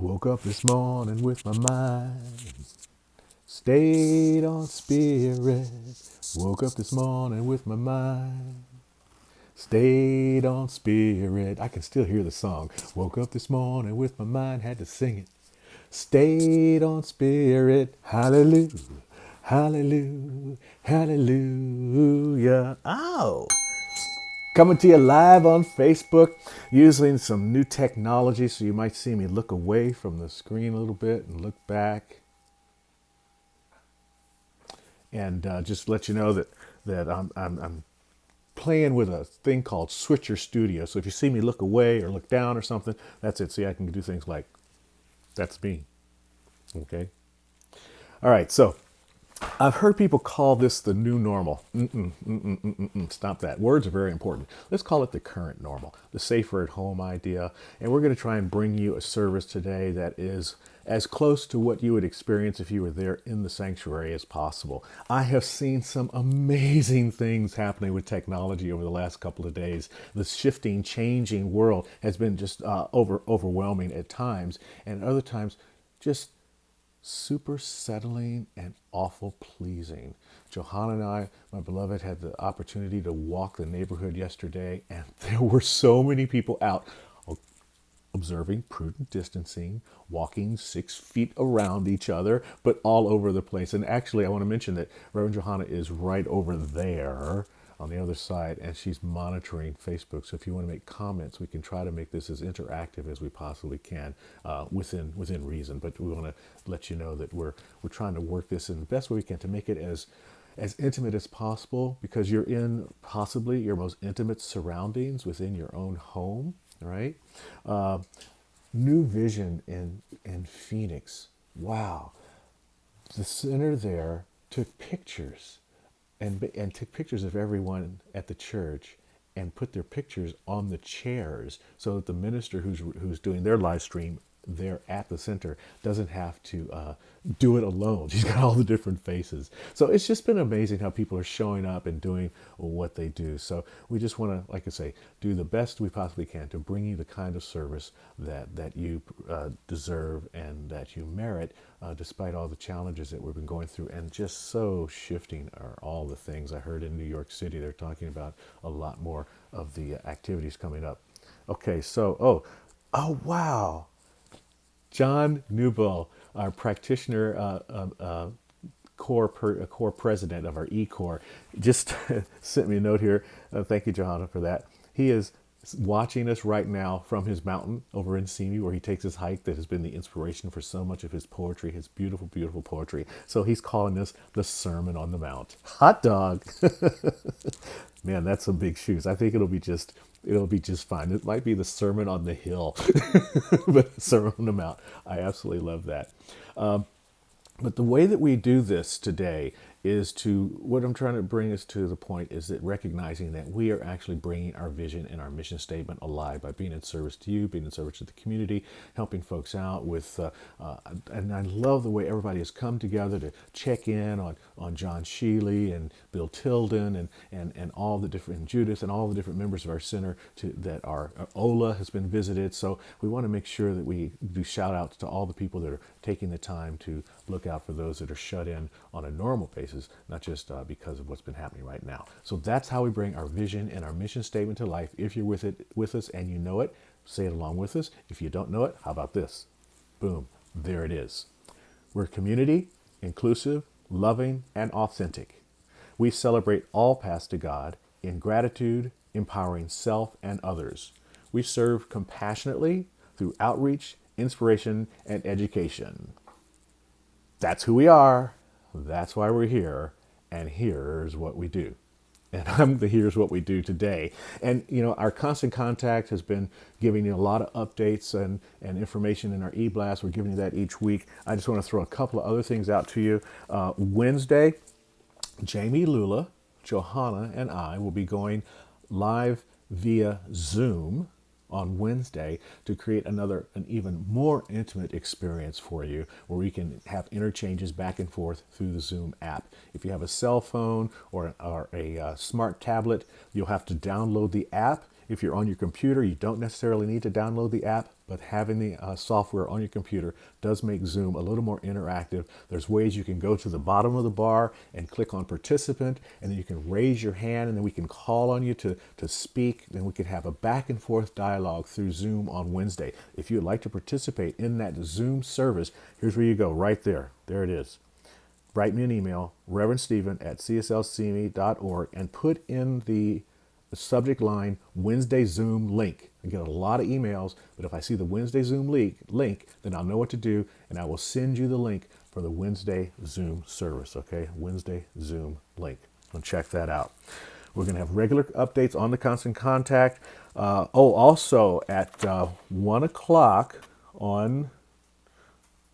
Woke up this morning with my mind stayed on spirit. Woke up this morning with my mind stayed on spirit. I can still hear the song. Woke up this morning with my mind, had to sing it. Stayed on spirit. Hallelujah. Hallelujah. Hallelujah. Oh. Coming to you live on Facebook, using some new technology, so you might see me look away from the screen a little bit and look back, and just let you know that I'm playing with a thing called Switcher Studio. So if you see me look away or look down or something, that's it. See, I can do things like that's me. Okay. All right. So I've heard people call this the new normal. Stop that. Words are very important. Let's call it the current normal, the safer at home idea. And we're going to try and bring you a service today that is as close to what you would experience if you were there in the sanctuary as possible. I have seen some amazing things happening with technology over the last couple of days. The shifting, changing world has been just overwhelming at times, and other times just super settling and awful pleasing. Johanna and I, my beloved, had the opportunity to walk the neighborhood yesterday, and there were so many people out observing prudent distancing, walking 6 feet around each other, but all over the place. And actually, I want to mention that Reverend Johanna is right over there on the other side, and she's monitoring Facebook. So if you want to make comments, we can try to make this as interactive as we possibly can, within reason. But we want to let you know that we're trying to work this in the best way we can to make it as intimate as possible, because you're in possibly your most intimate surroundings within your own home, right? New vision in Phoenix. Wow. The center there took pictures and took pictures of everyone at the church and put their pictures on the chairs so that the minister who's doing their live stream there at the center doesn't have to do it alone. She's got all the different faces. So it's just been amazing how people are showing up and doing what they do. So we just want to, like I say, do the best we possibly can to bring you the kind of service that you deserve and that you merit, despite all the challenges that we've been going through. And just so shifting are all the things. I heard in New York City, they're talking about a lot more of the activities coming up. Okay, so, oh, wow. John Newbell, our practitioner, core president of our E-Core, just sent me a note here. Thank you, Johanna, for that. He is watching us right now from his mountain over in Simi, where he takes his hike that has been the inspiration for so much of his poetry, his beautiful, beautiful poetry. So he's calling this the Sermon on the Mount. Hot dog. Man, that's some big shoes. I think it'll be just fine. It might be the Sermon on the Hill, but Sermon on the Mount. I absolutely love that. But the way that we do this today is what I'm trying to bring us to the point is that recognizing that we are actually bringing our vision and our mission statement alive by being in service to you, being in service to the community, helping folks out with, and I love the way everybody has come together to check in on John Sheely and Bill Tilden and all the different, and Judith and all the different members of our center that our Ola has been visited. So we want to make sure that we do shout outs to all the people that are taking the time to look out for those that are shut in on a normal basis, not just because of what's been happening right now. So that's how we bring our vision and our mission statement to life. If you're with us and you know it, say it along with us. If you don't know it, how about this? Boom, there it is. We're community, inclusive, loving, and authentic. We celebrate all paths to God in gratitude, empowering self and others. We serve compassionately through outreach, inspiration, and education. That's who we are. That's why we're here. And here's what we do. And here's what we do today. And, our constant contact has been giving you a lot of updates and information in our e-blast. We're giving you that each week. I just want to throw a couple of other things out to you. Wednesday, Jamie Lula, Johanna, and I will be going live via Zoom on Wednesday to create an even more intimate experience for you, where we can have interchanges back and forth through the Zoom app. If you have a cell phone or a smart tablet, you'll have to download the app. If you're on your computer, you don't necessarily need to download the app, but having the software on your computer does make Zoom a little more interactive. There's ways you can go to the bottom of the bar and click on participant, and then you can raise your hand, and then we can call on you to speak. Then we can have a back and forth dialogue through Zoom on Wednesday. If you'd like to participate in that Zoom service, here's where you go, right there. There it is. Write me an email, reverendstephen@cslcme.org, and put in the subject line Wednesday Zoom link. I get a lot of emails, but if I see the Wednesday Zoom link, then I'll know what to do, and I will send you the link for the Wednesday Zoom service, okay? Wednesday Zoom link. So check that out. We're going to have regular updates on the Constant Contact. Also at 1 o'clock on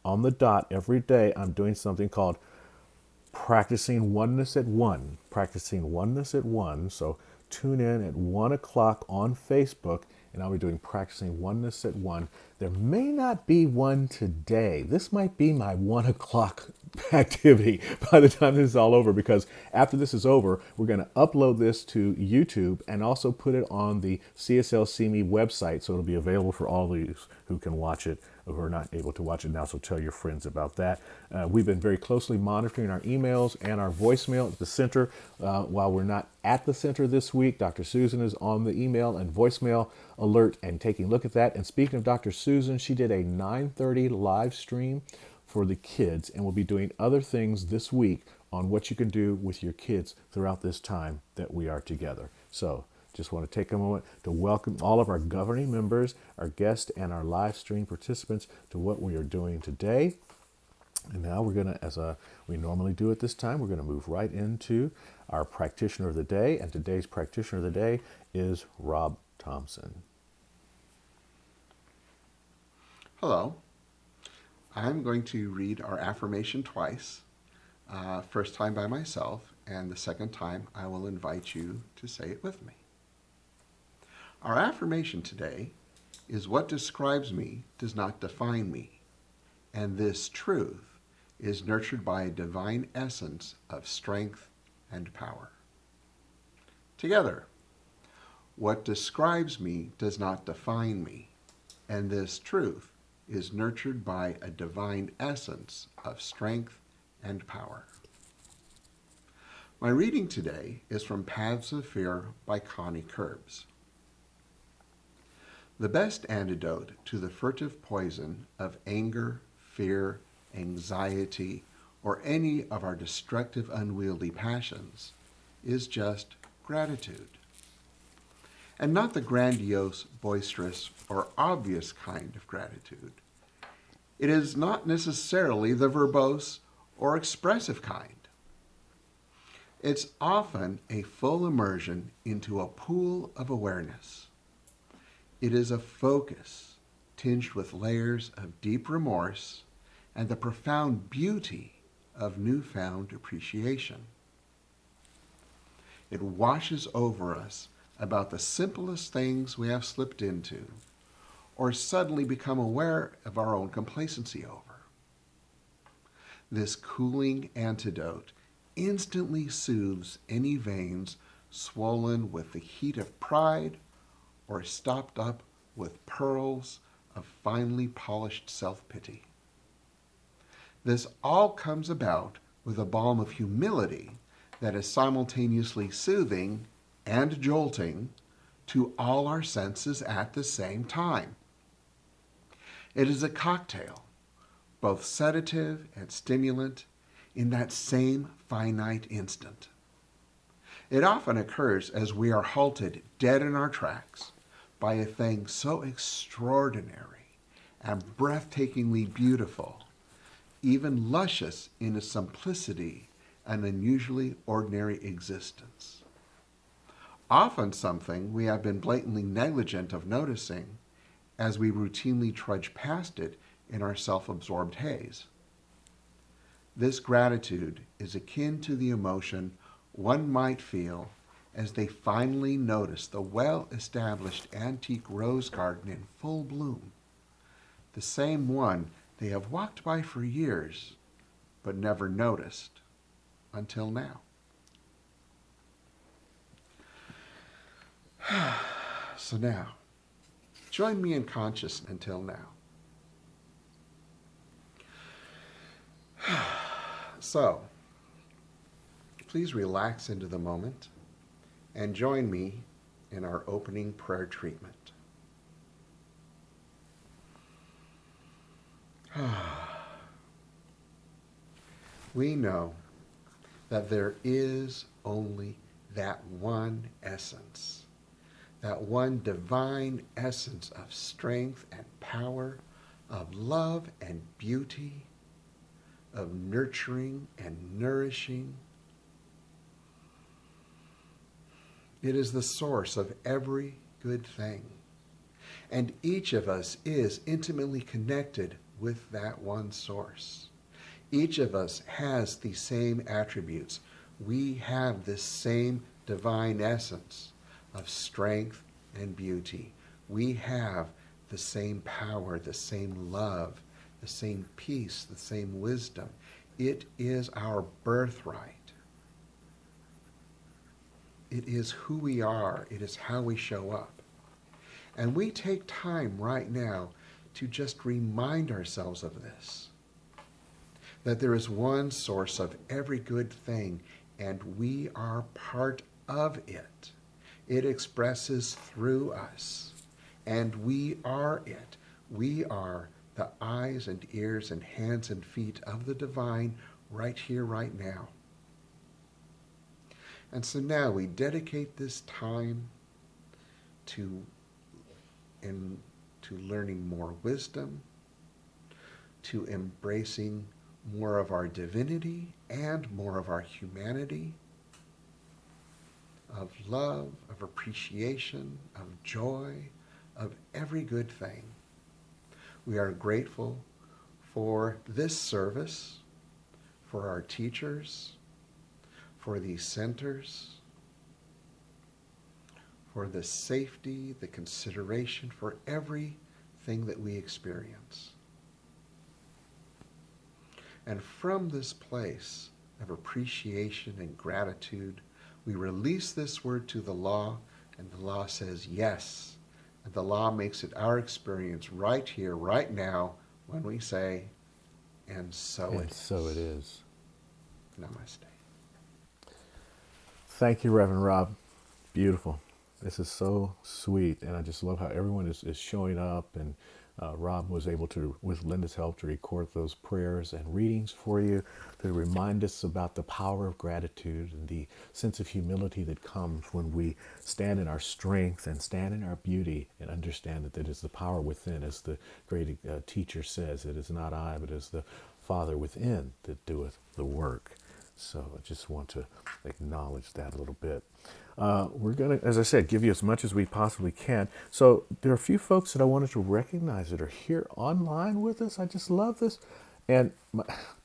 the dot every day, I'm doing something called Practicing Oneness at 1. Practicing Oneness at 1. So tune in at 1 o'clock on Facebook, and I'll be doing Practicing Oneness at 1. There may not be one today. This might be my 1 o'clock activity by the time this is all over, because after this is over, we're going to upload this to YouTube and also put it on the CSL CME website, so it'll be available for all of you who can watch it, who are not able to watch it now, so tell your friends about that. We've been very closely monitoring our emails and our voicemail at the center. While we're not at the center this week, Dr. Susan is on the email and voicemail alert and taking a look at that. And speaking of Dr. Susan, she did a 9:30 live stream for the kids, and we'll be doing other things this week on what you can do with your kids throughout this time that we are together. So just want to take a moment to welcome all of our governing members, our guests, and our live stream participants to what we are doing today. And now we're going to, as we normally do at this time, we're going to move right into our practitioner of the day. And today's practitioner of the day is Rob Thompson. Hello. I'm going to read our affirmation twice. First time by myself, and the second time I will invite you to say it with me. Our affirmation today is, what describes me does not define me, and this truth is nurtured by a divine essence of strength and power. Together, what describes me does not define me, and this truth is nurtured by a divine essence of strength and power. My reading today is from Paths of Fear by Connie Curbs. The best antidote to the furtive poison of anger, fear, anxiety, or any of our destructive, unwieldy passions is just gratitude. And not the grandiose, boisterous, or obvious kind of gratitude. It is not necessarily the verbose or expressive kind. It's often a full immersion into a pool of awareness. It is a focus tinged with layers of deep remorse and the profound beauty of newfound appreciation. It washes over us about the simplest things we have slipped into or suddenly become aware of our own complacency over. This cooling antidote instantly soothes any veins swollen with the heat of pride or stopped up with pearls of finely polished self-pity. This all comes about with a balm of humility that is simultaneously soothing and jolting to all our senses at the same time. It is a cocktail, both sedative and stimulant, in that same finite instant. It often occurs as we are halted dead in our tracks by a thing so extraordinary and breathtakingly beautiful, even luscious in its simplicity and unusually ordinary existence. Often something we have been blatantly negligent of noticing as we routinely trudge past it in our self-absorbed haze. This gratitude is akin to the emotion one might feel as they finally notice the well-established antique rose garden in full bloom, the same one they have walked by for years but never noticed until now. So now, join me in conscious until now. So, please relax into the moment and join me in our opening prayer treatment. We know that there is only that one essence, that one divine essence of strength and power, of love and beauty, of nurturing and nourishing. It is the source of every good thing. And each of us is intimately connected with that one source. Each of us has the same attributes. We have this same divine essence of strength and beauty. We have the same power, the same love, the same peace, the same wisdom. It is our birthright. It is who we are. It is how we show up. And we take time right now to just remind ourselves of this, that there is one source of every good thing, and we are part of it. It expresses through us, and we are it. We are the eyes and ears and hands and feet of the divine right here, right now. And so now we dedicate this time to learning more wisdom, to embracing more of our divinity and more of our humanity, of love, of appreciation, of joy, of every good thing. We are grateful for this service, for our teachers, for these centers, for the safety, the consideration for everything that we experience. And from this place of appreciation and gratitude, we release this word to the law, and the law says yes. And the law makes it our experience right here, right now, when we say, and so it is. So it is. Namaste. Thank you, Reverend Rob. Beautiful. This is so sweet, and I just love how everyone is showing up, and Rob was able to, with Linda's help, to record those prayers and readings for you to remind us about the power of gratitude and the sense of humility that comes when we stand in our strength and stand in our beauty and understand that it is the power within, as the great teacher says, it is not I, but it is the Father within that doeth the work. So I just want to acknowledge that a little bit. We're going to, as I said, give you as much as we possibly can. So there are a few folks that I wanted to recognize that are here online with us. I just love this. And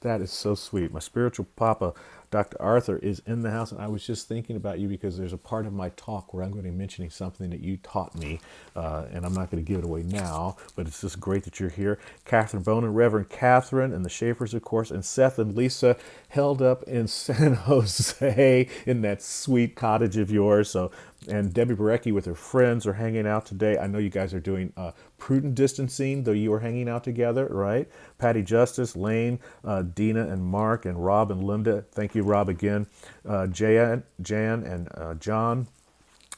that is so sweet. My spiritual papa, Dr. Arthur, is in the house. And I was just thinking about you because there's a part of my talk where I'm going to be mentioning something that you taught me. And I'm not going to give it away now, but it's just great that you're here. Catherine Bonin, Reverend Catherine, and the Schaefers, of course, and Seth and Lisa held up in San Jose in that sweet cottage of yours. So, and Debbie Barecki with her friends are hanging out today. I know you guys are doing prudent distancing, though you are hanging out together, right? Patty Justice, Lane, Dina and Mark, and Rob and Linda. Thank you, Rob, again. Jan and John,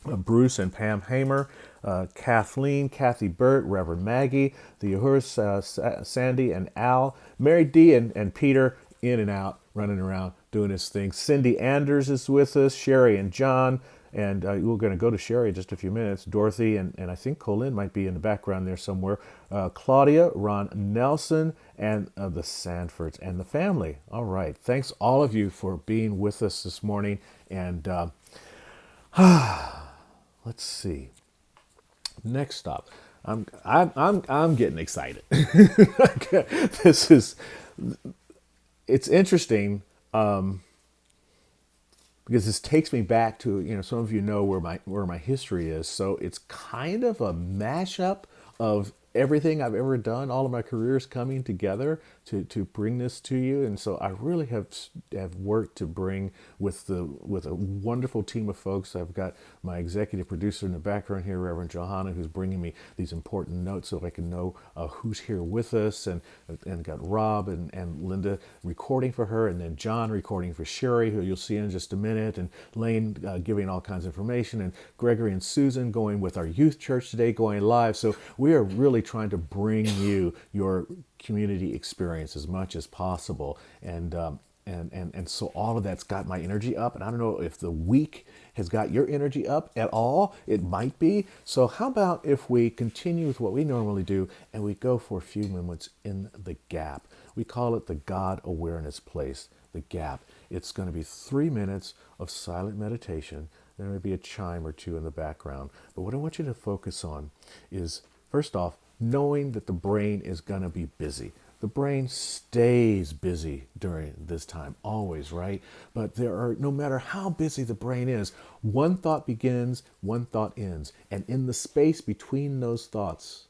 Bruce and Pam Hamer, Kathleen, Kathy Burt, Reverend Maggie, the Uhurs, Sandy and Al, Mary D and Peter, in and out, running around, doing his thing. Cindy Anders is with us, Sherry and John, and we're going to go to Sherry in just a few minutes. Dorothy and I think Colin might be in the background there somewhere. Claudia, Ron Nelson, and the Sanfords and the family. All right. Thanks all of you for being with us this morning. And let's see. Next stop. I'm getting excited. It's interesting. Because this takes me back to, some of you know where my history is. So it's kind of a mashup of everything I've ever done, all of my careers coming together to bring this to you. And so I really have worked to bring with a wonderful team of folks. I've got my executive producer in the background here, Reverend Johanna, who's bringing me these important notes so I can know who's here with us, and got Rob and Linda recording for her, and then John recording for Cherie, who you'll see in just a minute, and Lane giving all kinds of information, and Gregory and Susan going with our youth church today, going live. So we are really trying to bring you your community experience as much as possible. And so all of that's got my energy up. And I don't know if the week has got your energy up at all. It might be. So how about if we continue with what we normally do and we go for a few moments in the gap? We call it the God awareness place, the gap. It's going to be 3 minutes of silent meditation. There may be a chime or two in the background. But what I want you to focus on is, first off, knowing that the brain is going to be busy. The brain stays busy during this time, always, right? But no matter how busy the brain is, one thought begins, one thought ends. And in the space between those thoughts,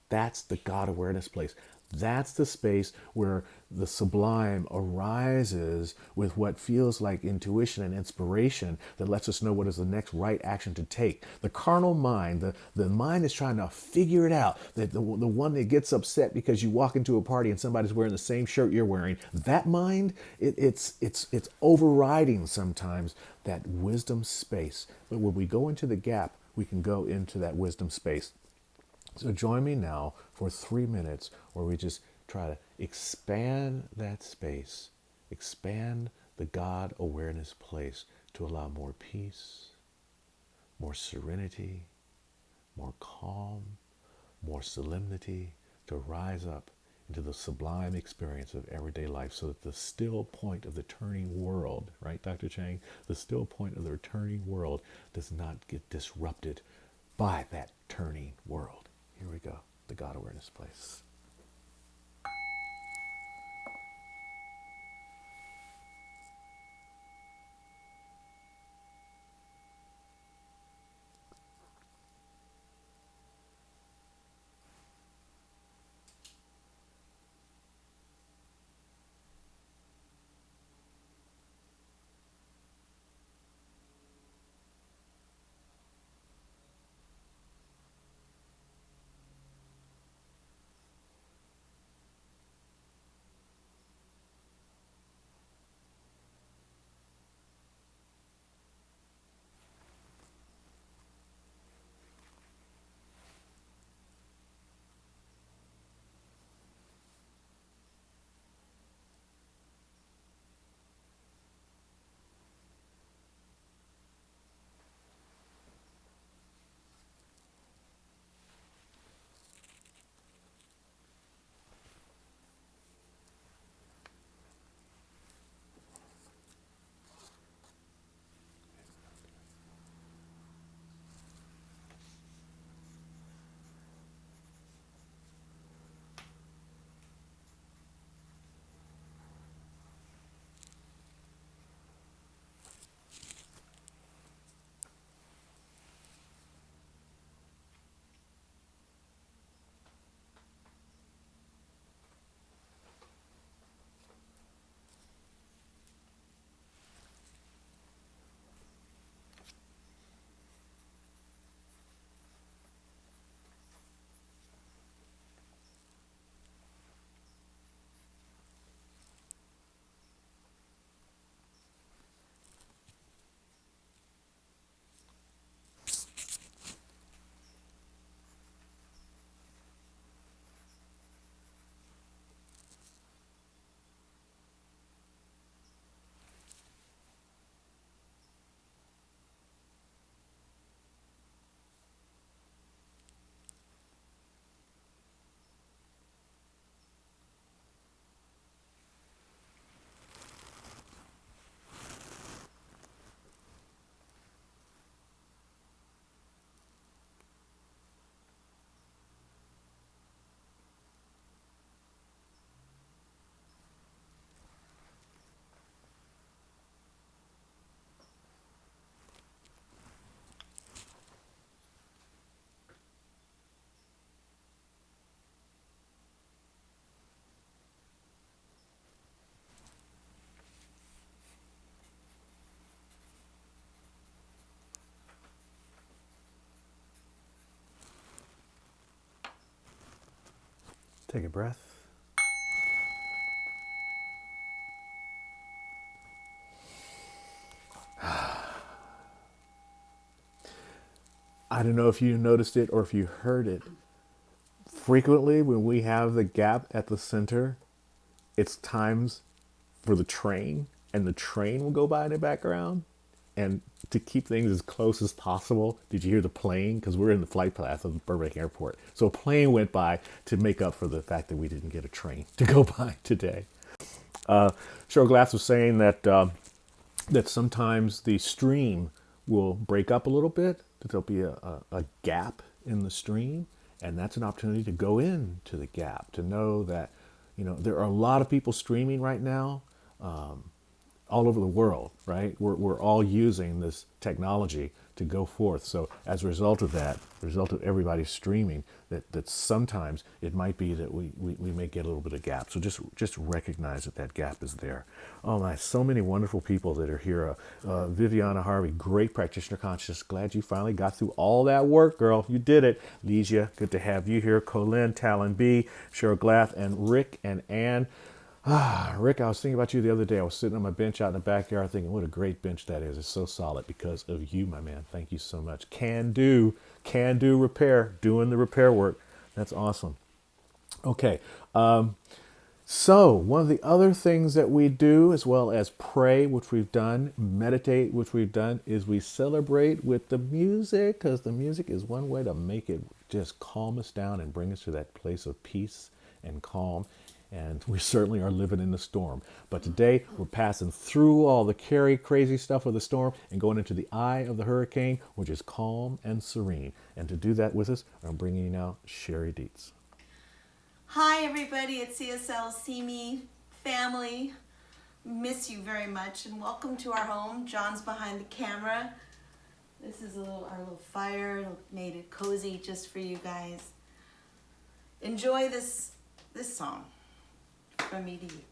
that's the God awareness place. That's the space where the sublime arises with what feels like intuition and inspiration that lets us know what is the next right action to take. The carnal mind, the mind is trying to figure it out. The one that gets upset because you walk into a party and somebody's wearing the same shirt you're wearing, that mind, it's overriding sometimes that wisdom space. But when we go into the gap, we can go into that wisdom space. So join me now for 3 minutes where we just try to expand that space, expand the God awareness place to allow more peace, more serenity, more calm, more solemnity to rise up into the sublime experience of everyday life, so that the still point of the turning world, right, Dr. Chang? The still point of the turning world does not get disrupted by that turning world. Here we go, the God awareness place. Take a breath. I don't know if you noticed it or if you heard it. Frequently, when we have the gap at the center, it's times for the train, and the train will go by in the background. And to keep things as close as possible, did you hear the plane? Because we're in the flight path of Burbank Airport. So a plane went by to make up for the fact that we didn't get a train to go by today. Cheryl Glass was saying that that sometimes the stream will break up a little bit, that there'll be a gap in the stream, and that's an opportunity to go into the gap, to know that, there are a lot of people streaming right now, all over the world, right? We're all using this technology to go forth. So as a result of that, the result of everybody streaming, that sometimes it might be that we may get a little bit of gap. So just recognize that gap is there. Oh my, so many wonderful people that are here. Viviana Harvey, great practitioner consciousness. Glad you finally got through all that work, girl. You did it. Legia, good to have you here. Colin, Talon B, Cheryl Glath, and Rick and Ann. Rick, I was thinking about you the other day. I was sitting on my bench out in the backyard thinking, what a great bench that is. It's so solid because of you, my man. Thank you so much. Can do repair, doing the repair work. That's awesome. Okay. So one of the other things that we do, as well as pray, which we've done, meditate, which we've done, is we celebrate with the music, because the music is one way to make it just calm us down and bring us to that place of peace and calm. And we certainly are living in the storm. But today we're passing through all the crazy stuff of the storm and going into the eye of the hurricane, which is calm and serene. And to do that with us, I'm bringing you now Cherie Deeds. Hi everybody, it's CSL See Me family. Miss you very much and welcome to our home. John's behind the camera. This is our little fire, made it cozy just for you guys. Enjoy this song. From me to you.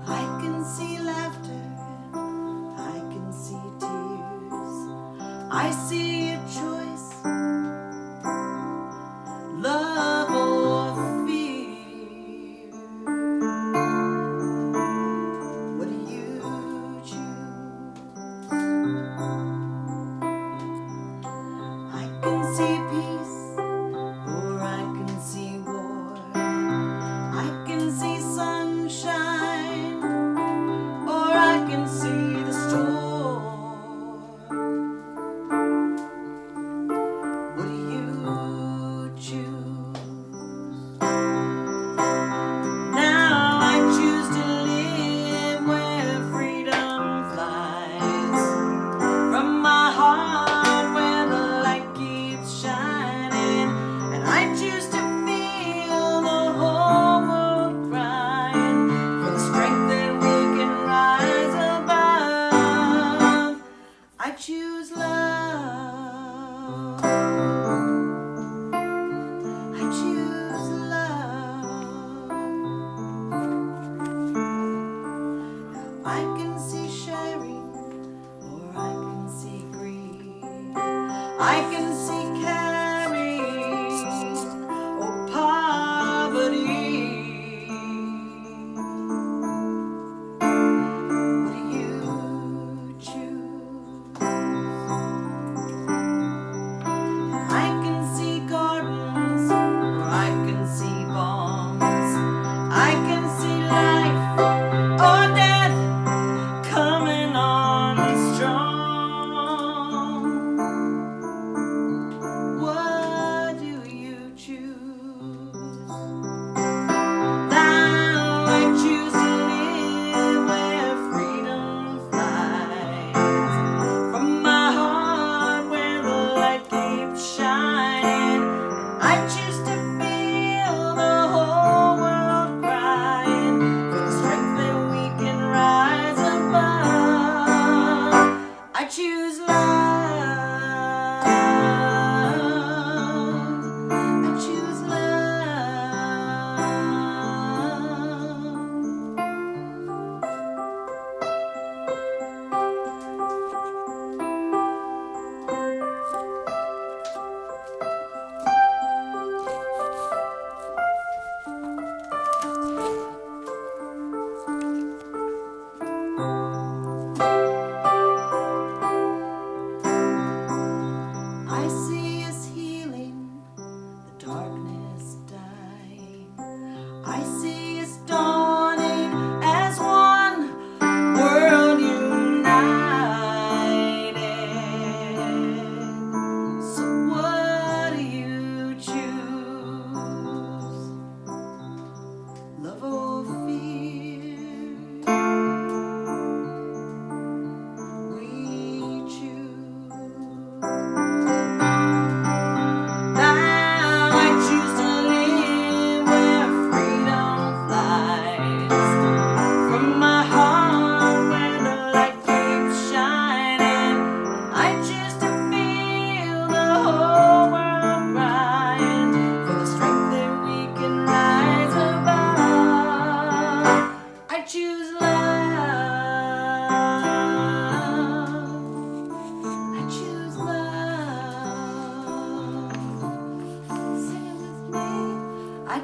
I can see laughter, I can see tears. I see a choice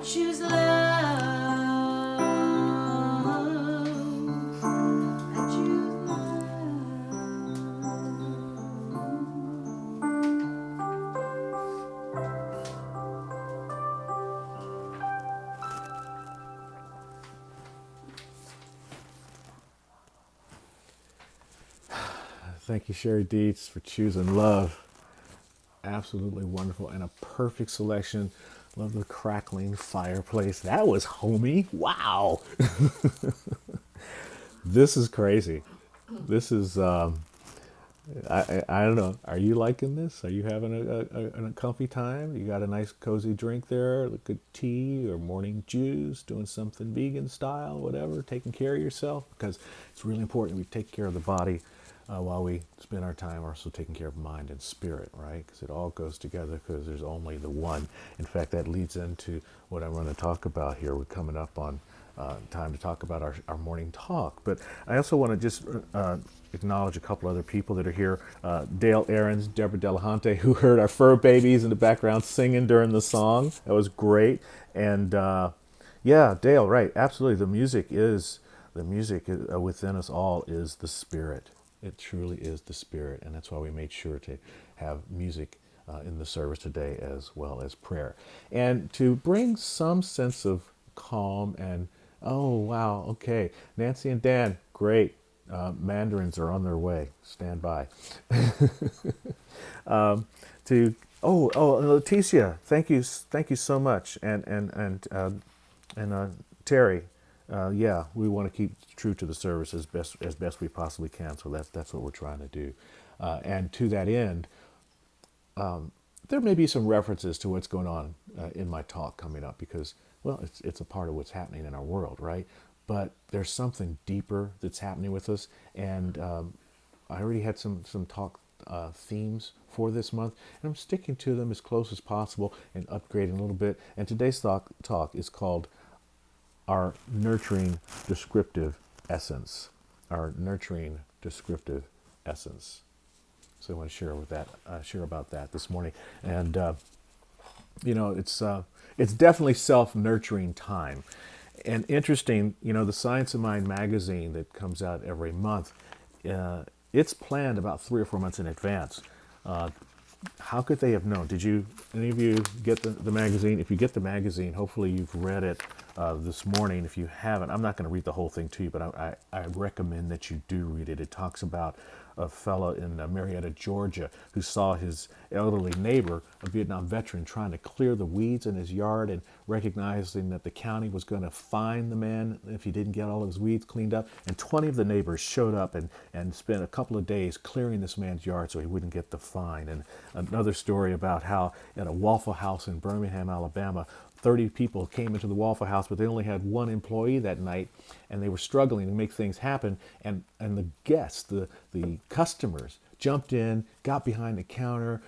choose love. I choose Thank you, Cherie Deeds, for choosing love. Absolutely wonderful and a perfect selection. Love the crackling fireplace. That was homey. Wow. This is crazy. This is, I don't know. Are you liking this? Are you having a comfy time? You got a nice cozy drink there, a good tea or morning juice, doing something vegan style, whatever, taking care of yourself? Because it's really important we take care of the body while we spend our time also taking care of mind and spirit, right? Because it all goes together because there's only the one. In fact, that leads into what I'm going to talk about here. We're coming up on time to talk about our morning talk. But I also want to just acknowledge a couple other people that are here. Dale Aarons, Deborah Delahunty, who heard our fur babies in the background singing during the song. That was great. And yeah, Dale, right, absolutely. The music within us all is the spirit. It truly is the spirit, and that's why we made sure to have music in the service today as well as prayer. And to bring some sense of calm and, oh, wow, okay. Nancy and Dan, great. Mandarins are on their way. Stand by. Leticia, thank you so much. And Terry, yeah, we want to keep true to the service as best we possibly can. So that's what we're trying to do. And to that end, there may be some references to what's going on in my talk coming up because, well, it's a part of what's happening in our world, right? But there's something deeper that's happening with us, and I already had some talk themes for this month, and I'm sticking to them as close as possible and upgrading a little bit. And today's talk is called Our Nurturing Descriptive Essence. Our Nurturing Descriptive Essence. So I want to share about that this morning. And it's definitely self-nurturing time. And interesting, the Science of Mind magazine that comes out every month, it's planned about 3 or 4 months in advance. How could they have known? Did any of you get the magazine? If you get the magazine, hopefully you've read it this morning. If you haven't, I'm not going to read the whole thing to you, but I recommend that you do read it. It talks about a fellow in Marietta, Georgia, who saw his elderly neighbor, a Vietnam veteran, trying to clear the weeds in his yard, and recognizing that the county was going to fine the man if he didn't get all of his weeds cleaned up. And 20 of the neighbors showed up and spent a couple of days clearing this man's yard so he wouldn't get the fine. And another story about how at a Waffle House in Birmingham, Alabama, 30 people came into the Waffle House, but they only had one employee that night, and they were struggling to make things happen. And the guests, the customers, jumped in, got behind the counter,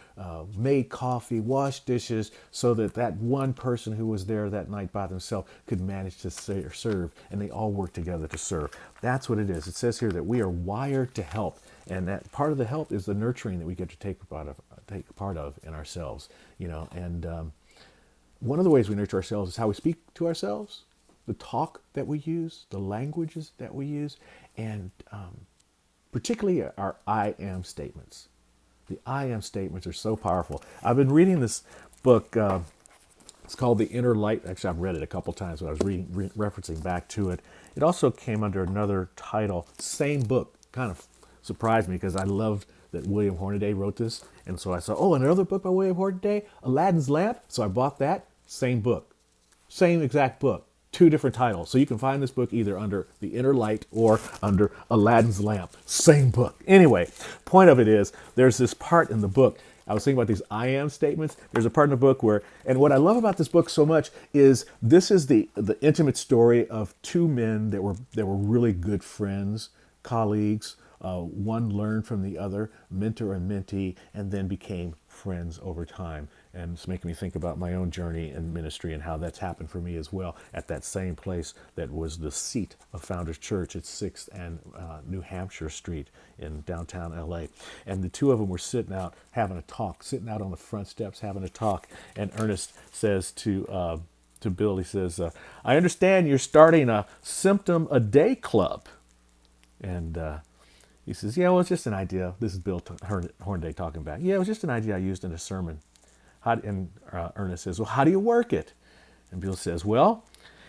made coffee, washed dishes, so that one person who was there that night by themselves could manage to serve, and they all worked together to serve. That's what it is. It says here that we are wired to help, and that part of the help is the nurturing that we get to take part of in ourselves. And one of the ways we nurture ourselves is how we speak to ourselves, the talk that we use, the languages that we use, and particularly our I am statements. The I am statements are so powerful. I've been reading this book. It's called The Inner Light. Actually, I've read it a couple times, but I was referencing back to it. It also came under another title, same book. Kind of surprised me because I loved that William Hornaday wrote this. And so I saw, another book by William Hornaday, Aladdin's Lamp. So I bought that. Same book. Same exact book. 2 different titles. So you can find this book either under The Inner Light or under Aladdin's Lamp. Same book. Anyway, point of it is, there's this part in the book. I was thinking about these I am statements. There's a part in the book where, and what I love about this book so much is this is the intimate story of 2 men that were really good friends, colleagues. One learned from the other, mentor and mentee, and then became friends over time. And it's making me think about my own journey in ministry and how that's happened for me as well at that same place that was the seat of Founders Church at 6th and New Hampshire Street in downtown LA. And the 2 of them were sitting out having a talk, sitting out on the front steps having a talk. And Ernest says to to Bill. He says, I understand you're starting a symptom a day club. And he says, yeah, well, it's just an idea. This is Bill Hornaday talking back. Yeah, it was just an idea I used in a sermon. And Ernest says, well, how do you work it? And Bill says, well,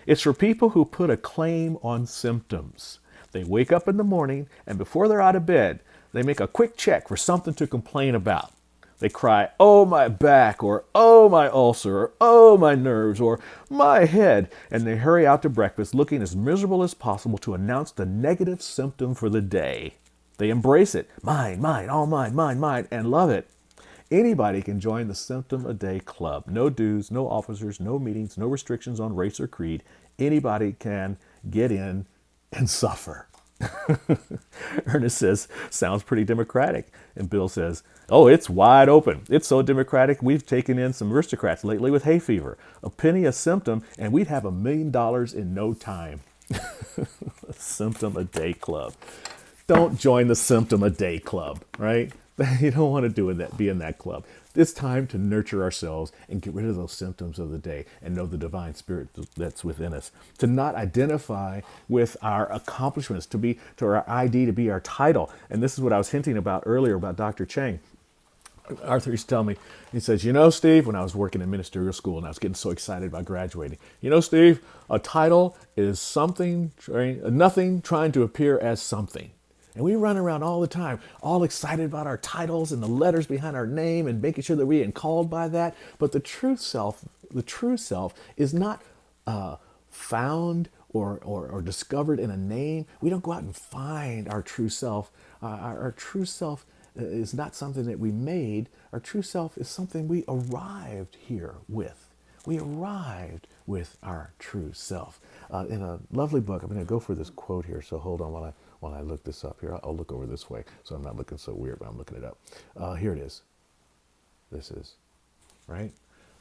it's for people who put a claim on symptoms. They wake up in the morning, and before they're out of bed, they make a quick check for something to complain about. They cry, oh, my back, or oh, my ulcer, or oh, my nerves, or my head. And they hurry out to breakfast looking as miserable as possible to announce the negative symptom for the day. They embrace it. Mine, all mine, mine, and love it. Anybody can join the Symptom a Day Club. No dues, no officers, no meetings, no restrictions on race or creed. Anybody can get in and suffer. Ernest says, sounds pretty democratic. And Bill says, oh, it's wide open. It's so democratic, we've taken in some aristocrats lately with hay fever. A penny a symptom, and we'd have $1 million in no time. Symptom a Day Club. Don't join the Symptom a Day Club, right? You don't want to be in that club. It's time to nurture ourselves and get rid of those symptoms of the day and know the divine spirit that's within us. To not identify with our accomplishments, to our ID, to be our title. And this is what I was hinting about earlier about Dr. Chang. Arthur used to tell me, he says, you know, Steve, when I was working in ministerial school and I was getting so excited about graduating, you know, Steve, a title is nothing trying to appear as something. And we run around all the time, all excited about our titles and the letters behind our name and making sure that we're getting called by that. But the true self is not found or discovered in a name. We don't go out and find our true self. Our true self is not something that we made. Our true self is something we arrived here with. We arrived with our true self. In a lovely book, I'm going to go for this quote here, so hold on while I look this up here. I'll look over this way, so I'm not looking so weird, but I'm looking it up. Here it is. This is, right?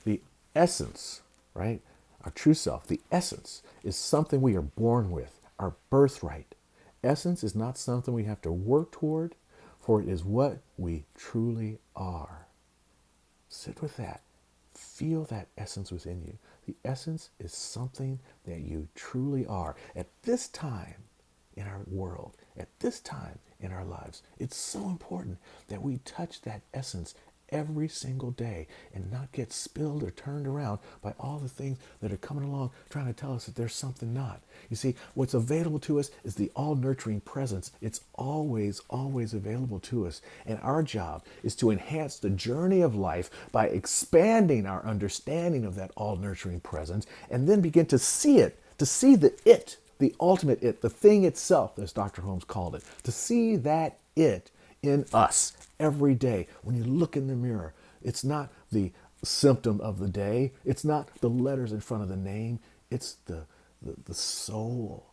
The essence, right? Our true self, the essence is something we are born with, our birthright. Essence is not something we have to work toward, for it is what we truly are. Sit with that. Feel that essence within you. The essence is something that you truly are. At this time in our world, at this time in our lives, it's so important that we touch that essence every single day and not get spilled or turned around by all the things that are coming along trying to tell us that there's something not. You see, what's available to us is the all-nurturing presence. It's always available to us. And our job is to enhance the journey of life by expanding our understanding of that all-nurturing presence and then begin to see it, to see the ultimate it, the thing itself, as Dr. Holmes called it, to see that it in us every day. When you look in the mirror, it's not the symptom of the day. It's not the letters in front of the name. It's the soul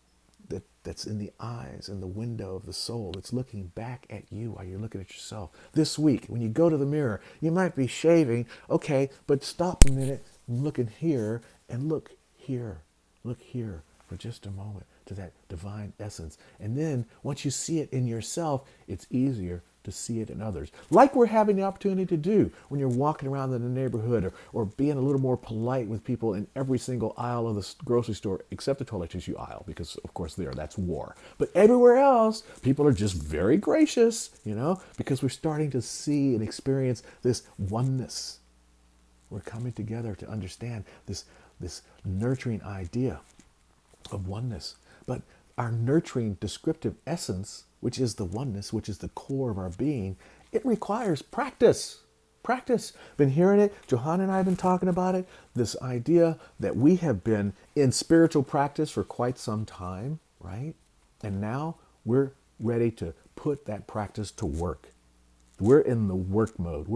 that's in the eyes and the window of the soul. It's looking back at you while you're looking at yourself. This week, when you go to the mirror, you might be shaving. Okay, but stop a minute, look in here, and look here. Look here for just a moment to that divine essence. And then once you see it in yourself, it's easier to see it in others. Like we're having the opportunity to do when you're walking around in the neighborhood or being a little more polite with people in every single aisle of the grocery store, except the toilet tissue aisle, because of course that's war. But everywhere else, people are just very gracious, because we're starting to see and experience this oneness. We're coming together to understand this nurturing idea of oneness. But our nurturing descriptive essence, which is the oneness, which is the core of our being, it requires practice. Practice. Been hearing it. Johanna and I have been talking about it. This idea that we have been in spiritual practice for quite some time, right? And now we're ready to put that practice to work. We're in the work mode.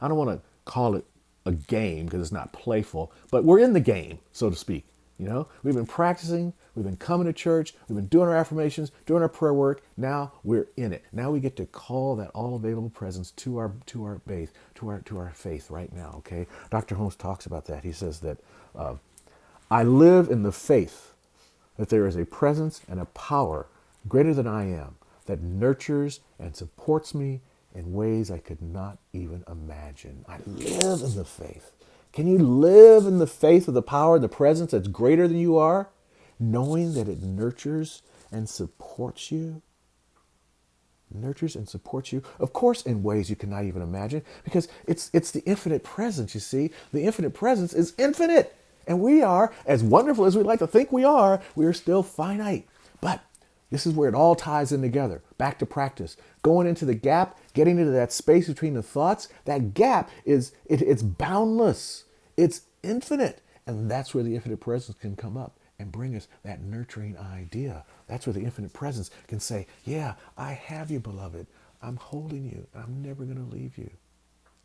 I don't want to call it a game because it's not playful, but we're in the game, so to speak. We've been practicing, we've been coming to church, we've been doing our affirmations, doing our prayer work. Now we're in it. Now we get to call that all available presence to our faith, to our faith right now. Okay, Dr. Holmes talks about that. He says that I live in the faith that there is a presence and a power greater than I am that nurtures and supports me in ways I could not even imagine. I live in the faith Can you live in the faith of the power and the presence that's greater than you are, knowing that it nurtures and supports you? Nurtures and supports you, of course, in ways you cannot even imagine, because it's the infinite presence, you see. The infinite presence is infinite. And we are, as wonderful as we like to think we are still finite. But this is where it all ties in together. Back to practice. Going into the gap, getting into that space between the thoughts, that gap it's boundless. It's infinite. And that's where the infinite presence can come up and bring us that nurturing idea. That's where the infinite presence can say, yeah, I have you, beloved. I'm holding you. I'm never going to leave you.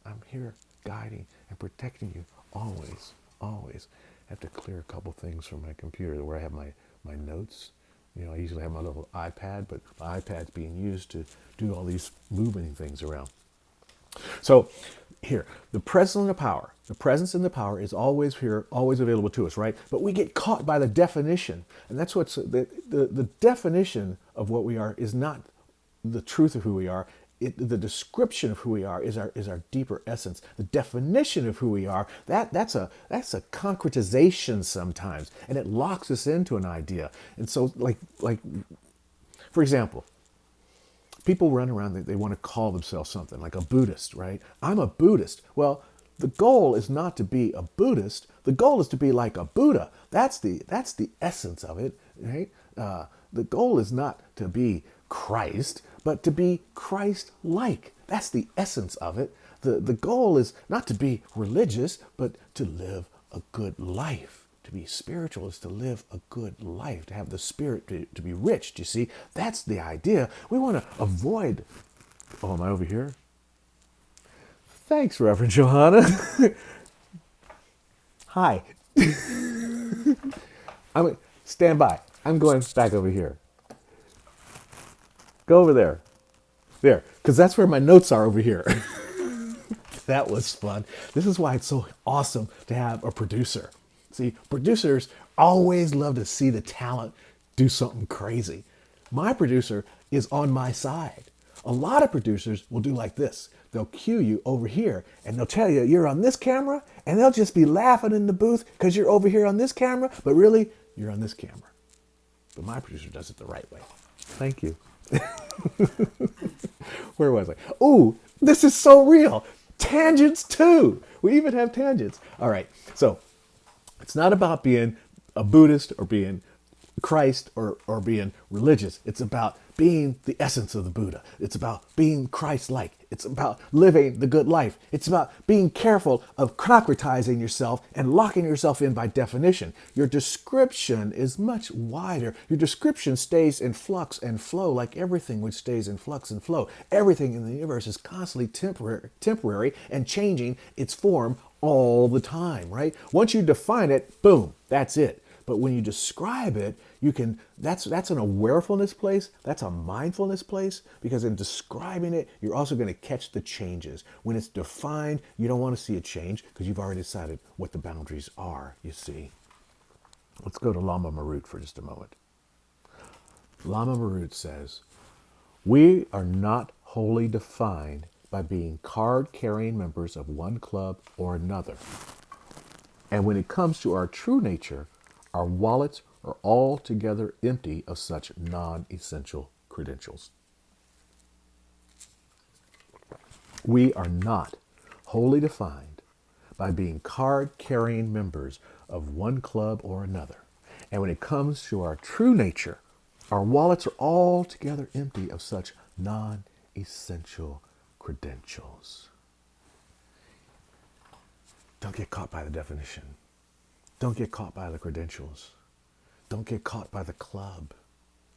I'm here guiding and protecting you always, always. I have to clear a couple things from my computer where I have my notes. I usually have my little iPad, but my iPad's being used to do all these moving things around. So here, the presence and the power. The presence and the power is always here, always available to us, right? But we get caught by the definition. And that's what's the definition of what we are is not the truth of who we are. The description of who we are is our deeper essence. The definition of who we are, that's a concretization sometimes, and it locks us into an idea. And so, like for example, people run around, they want to call themselves something like a Buddhist, right? I'm a Buddhist. Well, the goal is not to be a Buddhist. The goal is to be like a Buddha. That's the essence of it, right? The goal is not to be Christ, but to be Christ-like. That's the essence of it. The goal is not to be religious, but to live a good life. To be spiritual is to live a good life, to have the spirit to be rich. Do you see? That's the idea. We want to avoid... Oh, am I over here? Thanks, Reverend Johanna. Hi. Stand by. I'm going back over here. Go over there. There. Because that's where my notes are over here. That was fun. This is why it's so awesome to have a producer. See, producers always love to see the talent do something crazy. My producer is on my side. A lot of producers will do like this. They'll cue you over here and they'll tell you you're on this camera, and they'll just be laughing in the booth because you're over here on this camera, but really you're on this camera. But my producer does it the right way. Thank you. Where was I? Oh, this is so real. Tangents too. We even have tangents. All right. So it's not about being a Buddhist or being Christ or being religious. It's about being the essence of the Buddha. It's about being Christ-like. It's about living the good life. It's about being careful of concretizing yourself and locking yourself in by definition. Your description is much wider. Your description stays in flux and flow like everything which stays in flux and flow. Everything in the universe is constantly temporary and changing its form all the time, right? Once you define it, boom, that's it. But when you describe it, you can, that's an awarefulness place, that's a mindfulness place, because in describing it, you're also going to catch the changes. When it's defined, you don't want to see a change because you've already decided what the boundaries are, you see. Let's go to Lama Marut for just a moment. Lama Marut says, we are not wholly defined by being card-carrying members of one club or another. And when it comes to our true nature, our wallets are altogether empty of such non-essential credentials. We are not wholly defined by being card-carrying members of one club or another. And when it comes to our true nature, our wallets are altogether empty of such non-essential credentials. Don't get caught by the definition. Don't get caught by the credentials. Don't get caught by the club.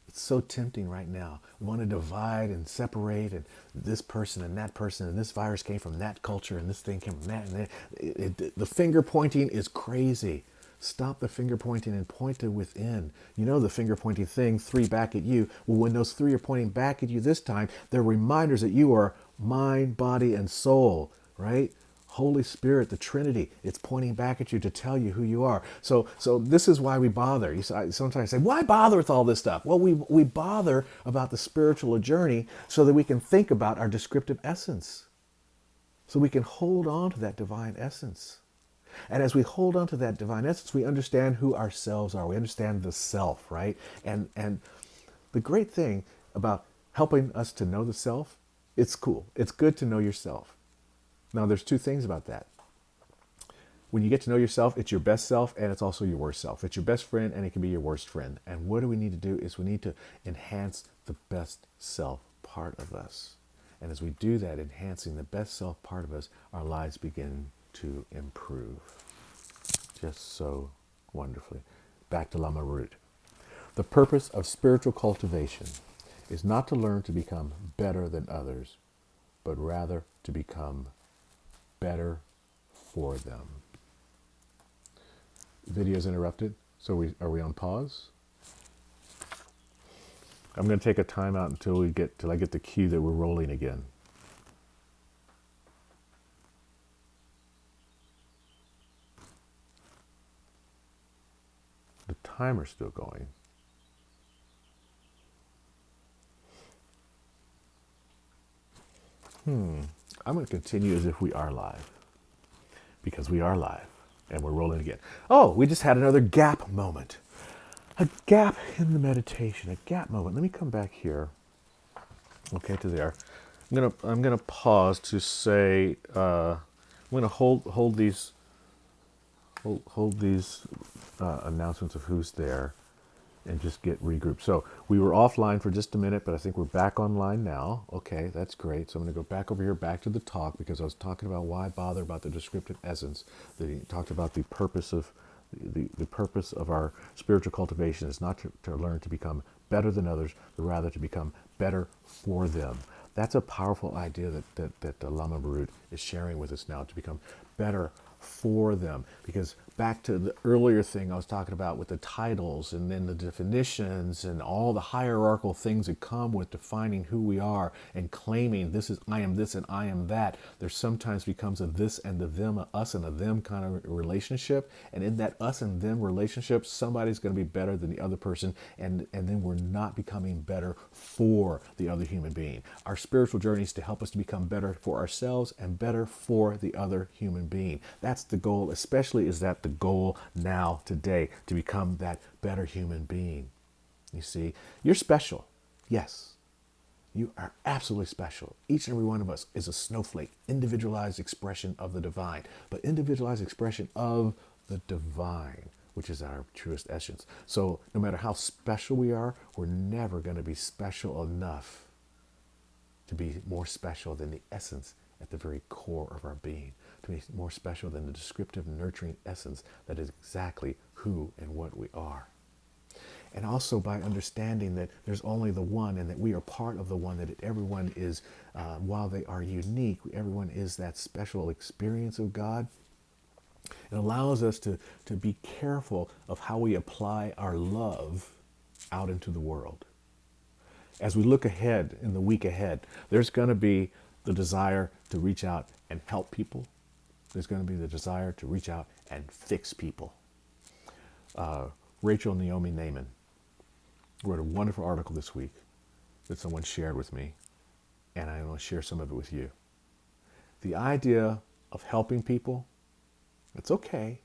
It's so tempting right now. We want to divide and separate, and this person and that person, and this virus came from that culture, and this thing came from that. And the finger pointing is crazy. Stop the finger pointing and point to within. You know the finger pointing thing, 3 back at you. Well, when those 3 are pointing back at you this time, they're reminders that you are mind, body, and soul, right? Holy Spirit, the Trinity, it's pointing back at you to tell you who you are. So this is why we bother. Sometimes I say, why bother with all this stuff? Well, we bother about the spiritual journey so that we can think about our descriptive essence. So we can hold on to that divine essence. And as we hold on to that divine essence, we understand who ourselves are. We understand the self, right? And the great thing about helping us to know the self, it's cool. It's good to know yourself. Now, there's two things about that. When you get to know yourself, it's your best self and it's also your worst self. It's your best friend and it can be your worst friend. And what do we need to do is we need to enhance the best self part of us. And as we do that, enhancing the best self part of us, our lives begin to improve. Just so wonderfully. Back to Lama Root. The purpose of spiritual cultivation is not to learn to become better than others, but rather to become better for them. Video's interrupted, so are we on pause? I'm going to take a time out until I get the cue that we're rolling again. The timer's still going. I'm going to continue as if we are live, because we are live and we're rolling again. Oh, we just had another gap moment. A gap in the meditation, a gap moment. Let me come back here. Okay, to there. I'm gonna pause to say I'm gonna hold these announcements of who's there and just get regrouped. So we were offline for just a minute, but I think we're back online now. Okay, that's great. So I'm going to go back over here, back to the talk, because I was talking about why bother about the descriptive essence. That he talked about the purpose of the purpose of our spiritual cultivation is not to learn to become better than others, but rather to become better for them. That's a powerful idea that Lama Barut is sharing with us now, to become better for them. Because back to the earlier thing I was talking about with the titles and then the definitions and all the hierarchical things that come with defining who we are and claiming this is I am this and I am that, there sometimes becomes a this and a them, a us and a them kind of relationship. And in that us and them relationship, somebody's going to be better than the other person, and then we're not becoming better for the other human being. Our spiritual journey is to help us to become better for ourselves and better for the other human being. That's the goal, especially is that the goal now, today, to become that better human being. You see, you're special. Yes, you are absolutely special. Each and every one of us is a snowflake, individualized expression of the divine, but individualized expression of the divine, which is our truest essence. So no matter how special we are, we're never going to be special enough to be more special than the essence at the very core of our being, to be more special than the descriptive, nurturing essence that is exactly who and what we are. And also by understanding that there's only the one and that we are part of the one, that everyone is, while they are unique, everyone is that special experience of God. It allows us to be careful of how we apply our love out into the world. As we look ahead in the week ahead, there's going to be the desire to reach out and help people. There's going to be the desire to reach out and fix people. Rachel Naomi Naiman wrote a wonderful article this week that someone shared with me, and I want to share some of it with you. The idea of helping people, it's okay,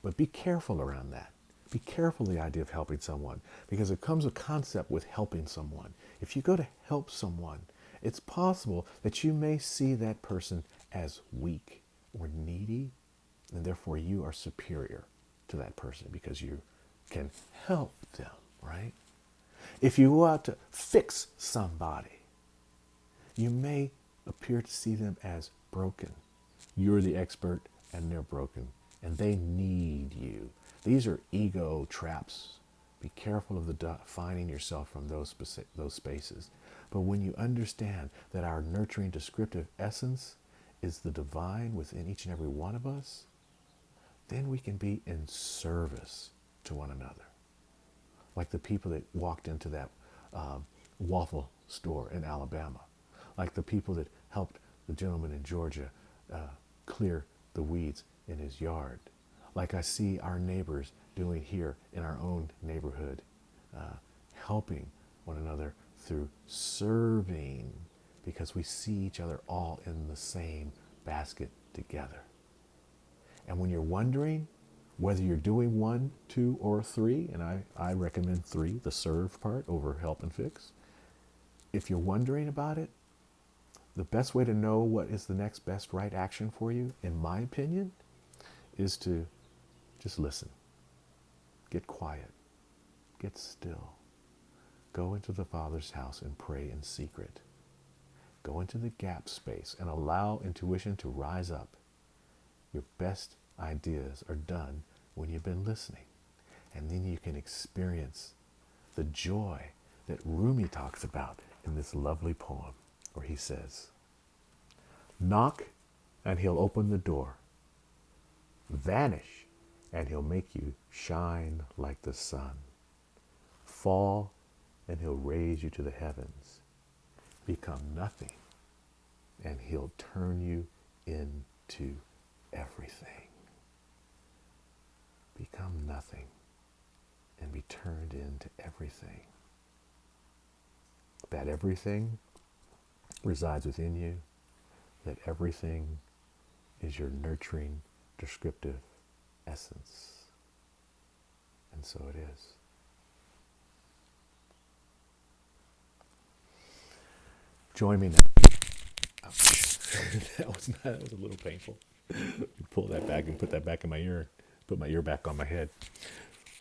but be careful around that. Be careful the idea of helping someone, because it comes a concept with helping someone. If you go to help someone, it's possible that you may see that person as weak or needy, and therefore you are superior to that person because you can help them, right? If you go out to fix somebody, you may appear to see them as broken. You're the expert and they're broken, and they need you. These are ego traps. Be careful of defining yourself from those spaces. But when you understand that our nurturing descriptive essence is the divine within each and every one of us, then we can be in service to one another. Like the people that walked into that waffle store in Alabama. Like the people that helped the gentleman in Georgia clear the weeds in his yard. Like I see our neighbors doing here in our own neighborhood, helping one another through serving, because we see each other all in the same basket together. And when you're wondering whether you're doing 1, 2, or 3, and I recommend 3, the serve part over help and fix. If you're wondering about it, the best way to know what is the next best right action for you, in my opinion, is to just listen. Get quiet. Get still. Go into the Father's house and pray in secret. Go into the gap space and allow intuition to rise up. Your best ideas are done when you've been listening. And then you can experience the joy that Rumi talks about in this lovely poem, where he says, knock and he'll open the door. Vanish and he'll make you shine like the sun. Fall and he'll raise you to the heavens. Become nothing and he'll turn you into everything. Become nothing and be turned into everything. That everything resides within you. That everything is your nurturing, descriptive essence. And so it is. Join me now. Ouch. that was a little painful. Pull that back and put that back in my ear. Put my ear back on my head.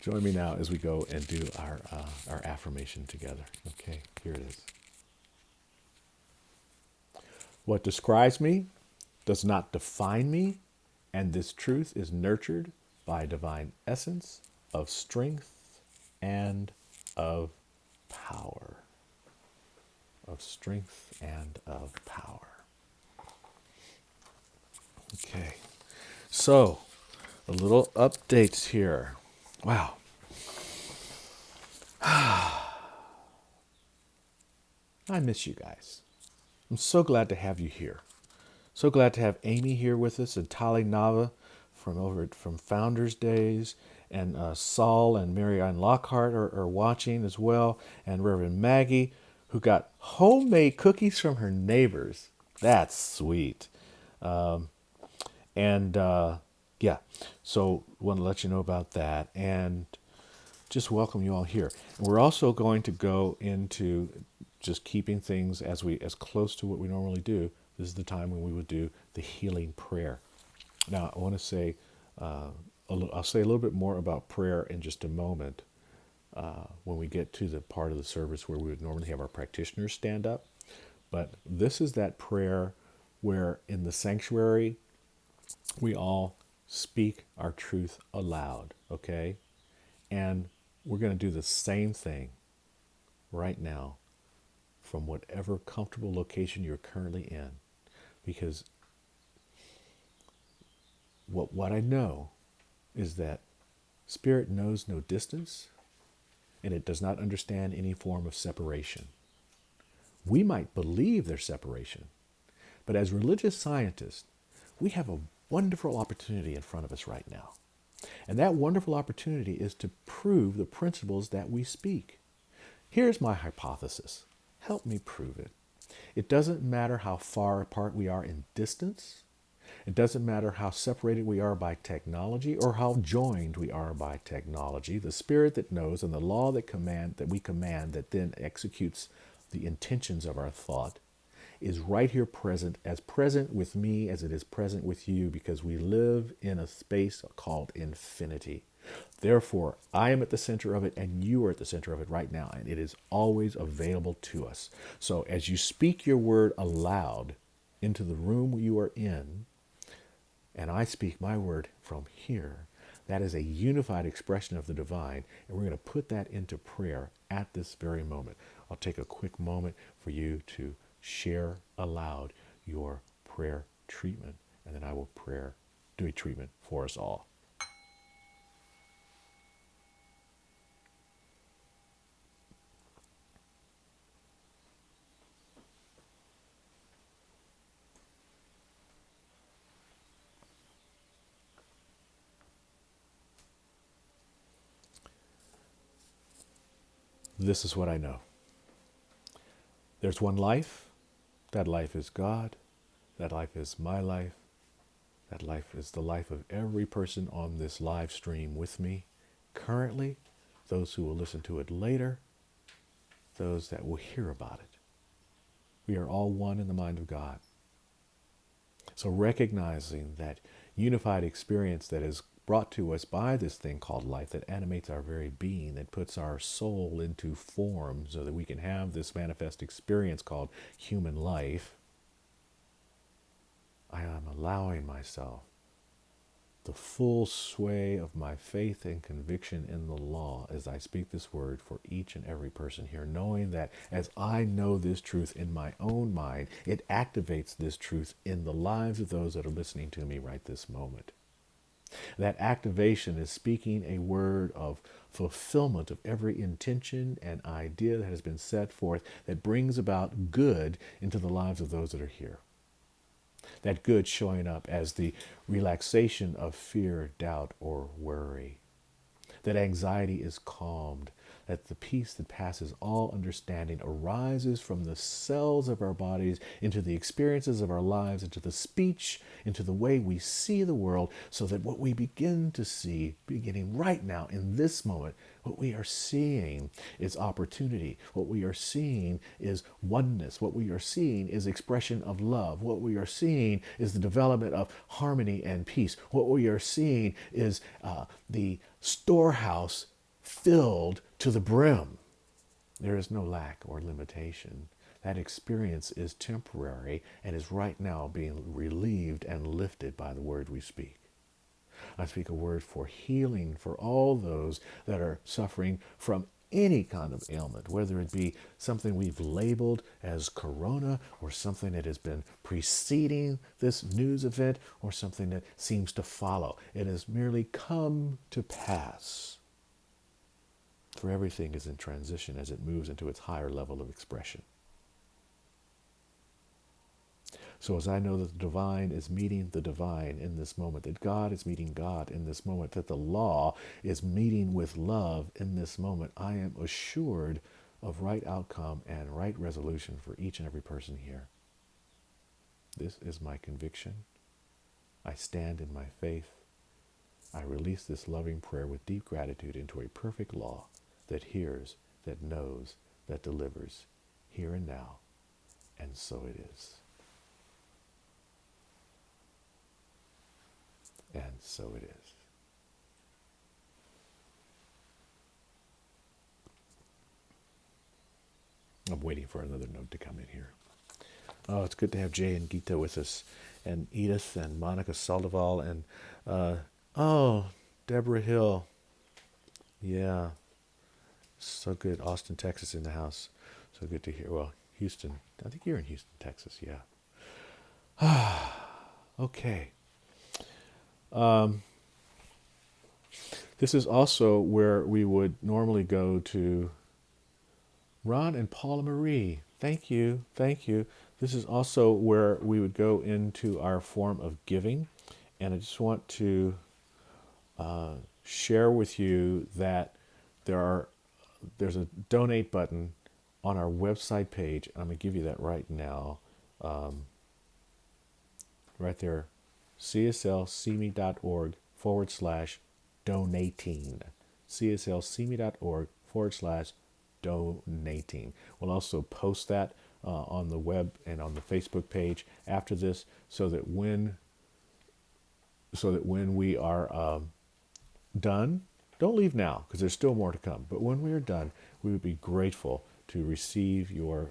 Join me now as we go and do our affirmation together. Okay, here it is. What describes me does not define me, and this truth is nurtured by a divine essence of strength and of power. Of strength and of power. Okay, so a little updates here. Wow. I miss you guys. I'm so glad to have you here. So glad to have Amy here with us and Tali Nava from Founders Days, and Saul and Mary Ann Lockhart are watching as well, and Reverend Maggie, who got homemade cookies from her neighbors. That's sweet. Yeah, so want to let you know about that and just welcome you all here. And we're also going to go into just keeping things as close to what we normally do. This is the time when we would do the healing prayer. Now, I want to say, I'll say a little bit more about prayer in just a moment when we get to the part of the service where we would normally have our practitioners stand up. But this is that prayer where in the sanctuary, we all speak our truth aloud, okay? And we're going to do the same thing right now from whatever comfortable location you're currently in. Because what I know is that Spirit knows no distance, and it does not understand any form of separation. We might believe there's separation, but as religious scientists, we have a wonderful opportunity in front of us right now. And that wonderful opportunity is to prove the principles that we speak. Here's my hypothesis. Help me prove it. It doesn't matter how far apart we are in distance. It doesn't matter how separated we are by technology or how joined we are by technology. The Spirit that knows and the law that we command that then executes the intentions of our thought is right here present with me as it is present with you, because we live in a space called infinity. Therefore, I am at the center of it and you are at the center of it right now, and it is always available to us. So as you speak your word aloud into the room you are in, and I speak my word from here, that is a unified expression of the divine, and we're going to put that into prayer at this very moment. I'll take a quick moment for you to share aloud your prayer treatment, and then I will do a treatment for us all. This is what I know. There's one life. That life is God. That life is my life. That life is the life of every person on this live stream with me currently, those who will listen to it later, those that will hear about it. We are all one in the mind of God. So recognizing that unified experience that is brought to us by this thing called life, that animates our very being, that puts our soul into form so that we can have this manifest experience called human life, I am allowing myself the full sway of my faith and conviction in the law as I speak this word for each and every person here, knowing that as I know this truth in my own mind, it activates this truth in the lives of those that are listening to me right this moment. That activation is speaking a word of fulfillment of every intention and idea that has been set forth that brings about good into the lives of those that are here. That good showing up as the relaxation of fear, doubt, or worry. That anxiety is calmed. That the peace that passes all understanding arises from the cells of our bodies into the experiences of our lives, into the speech, into the way we see the world, so that what we begin to see, beginning right now in this moment, what we are seeing is opportunity. What we are seeing is oneness. What we are seeing is expression of love. What we are seeing is the development of harmony and peace. What we are seeing is the storehouse filled to the brim. There is no lack or limitation. That experience is temporary and is right now being relieved and lifted by the word we speak. I speak a word for healing for all those that are suffering from any kind of ailment, whether it be something we've labeled as corona or something that has been preceding this news event or something that seems to follow. It has merely come to pass. For everything is in transition as it moves into its higher level of expression. So as I know that the divine is meeting the divine in this moment, that God is meeting God in this moment, that the law is meeting with love in this moment, I am assured of right outcome and right resolution for each and every person here. This is my conviction. I stand in my faith. I release this loving prayer with deep gratitude into a perfect law that hears, that knows, that delivers, here and now, and so it is. And so it is. I'm waiting for another note to come in here. Oh, it's good to have Jay and Gita with us, and Edith and Monica Saldival, and Deborah Hill. Yeah. So good. Austin, Texas in the house. So good to hear. Well, Houston. I think you're in Houston, Texas. Yeah. Okay. This is also where we would normally go to Ron and Paula Marie. Thank you. Thank you. This is also where we would go into our form of giving. And I just want to share with you that there's a donate button on our website page. I'm going to give you that right now. Right there, cslcme.org/donating. cslcme.org/donating. We'll also post that on the web and on the Facebook page after this, so that when we are done, don't leave now because there's still more to come. But when we are done, we would be grateful to receive your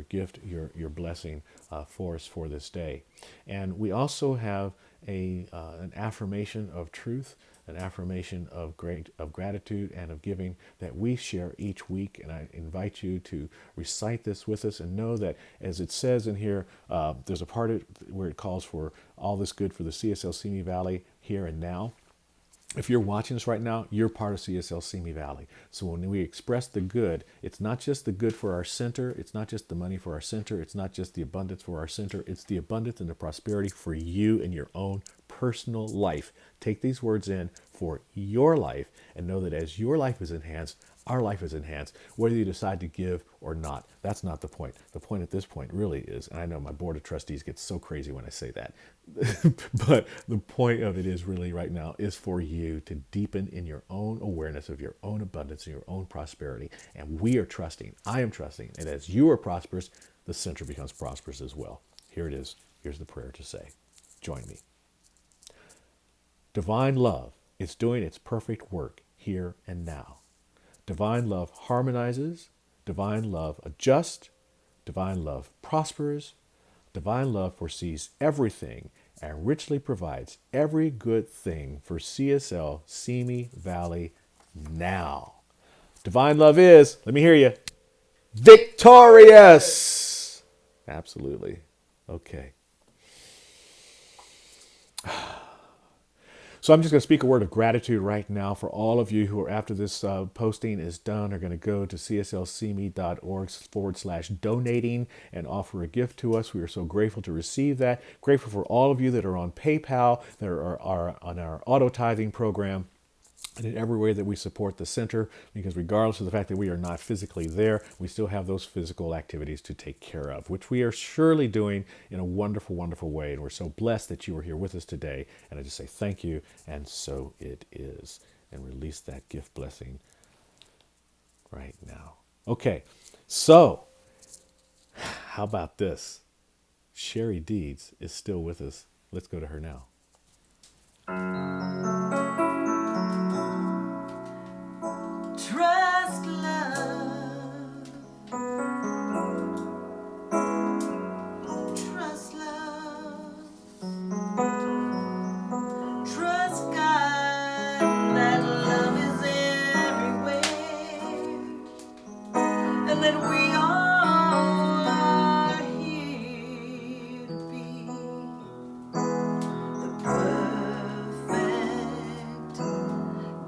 gift, your blessing for us for this day. And we also have an affirmation of truth, an affirmation of gratitude and of giving that we share each week. And I invite you to recite this with us and know that, as it says in here, there's a part of it where it calls for all this good for the CSL Simi Valley here and now. If you're watching this right now, you're part of CSL Simi Valley. So when we express the good, it's not just the good for our center. It's not just the money for our center. It's not just the abundance for our center. It's the abundance and the prosperity for you and your own personal life. Take these words in for your life and know that as your life is enhanced, our life is enhanced, whether you decide to give or not. That's not the point. The point at this point really is, and I know my board of trustees gets so crazy when I say that, but the point of it is really right now is for you to deepen in your own awareness of your own abundance and your own prosperity. And we are trusting, I am trusting, and as you are prosperous, the center becomes prosperous as well. Here it is. Here's the prayer to say. Join me. Divine love is doing its perfect work here and now. Divine love harmonizes, divine love adjusts, divine love prospers, divine love foresees everything and richly provides every good thing for CSL Simi Valley now. Divine love is, let me hear you, victorious. Absolutely. Okay. So I'm just going to speak a word of gratitude right now for all of you who are, after this posting is done, are going to go to cslcme.org/donating and offer a gift to us. We are so grateful to receive that. Grateful for all of you that are on PayPal, that are on our auto tithing program, and in every way that we support the center, because regardless of the fact that we are not physically there, we still have those physical activities to take care of, which we are surely doing in a wonderful, wonderful way. And we're so blessed that you are here with us today. And I just say thank you, and so it is. And release that gift blessing right now. Okay, so how about this? Cherie Deeds is still with us. Let's go to her now. Trust love. Trust love. Trust God. That love is everywhere. And that we all are here to be the perfect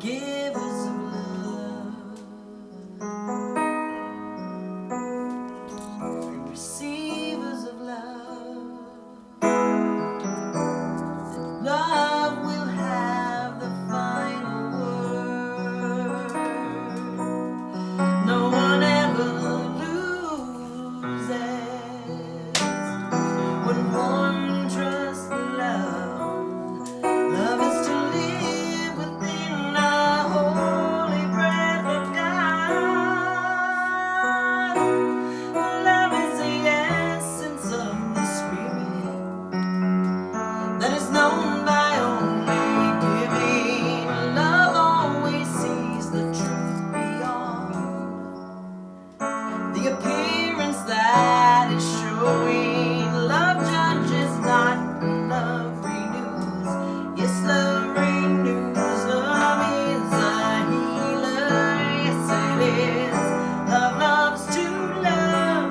givers of love, receivers of love. Love will have the final word. No one ever loses when one trusts love. Love is to live within the holy breath of God. Love is the essence of the Spirit that is known by only giving. Love always sees the truth beyond the appearance that is showing. Love judges not, love renews. Yes, love renews. Love is a healer. Yes, it is. Love loves to love.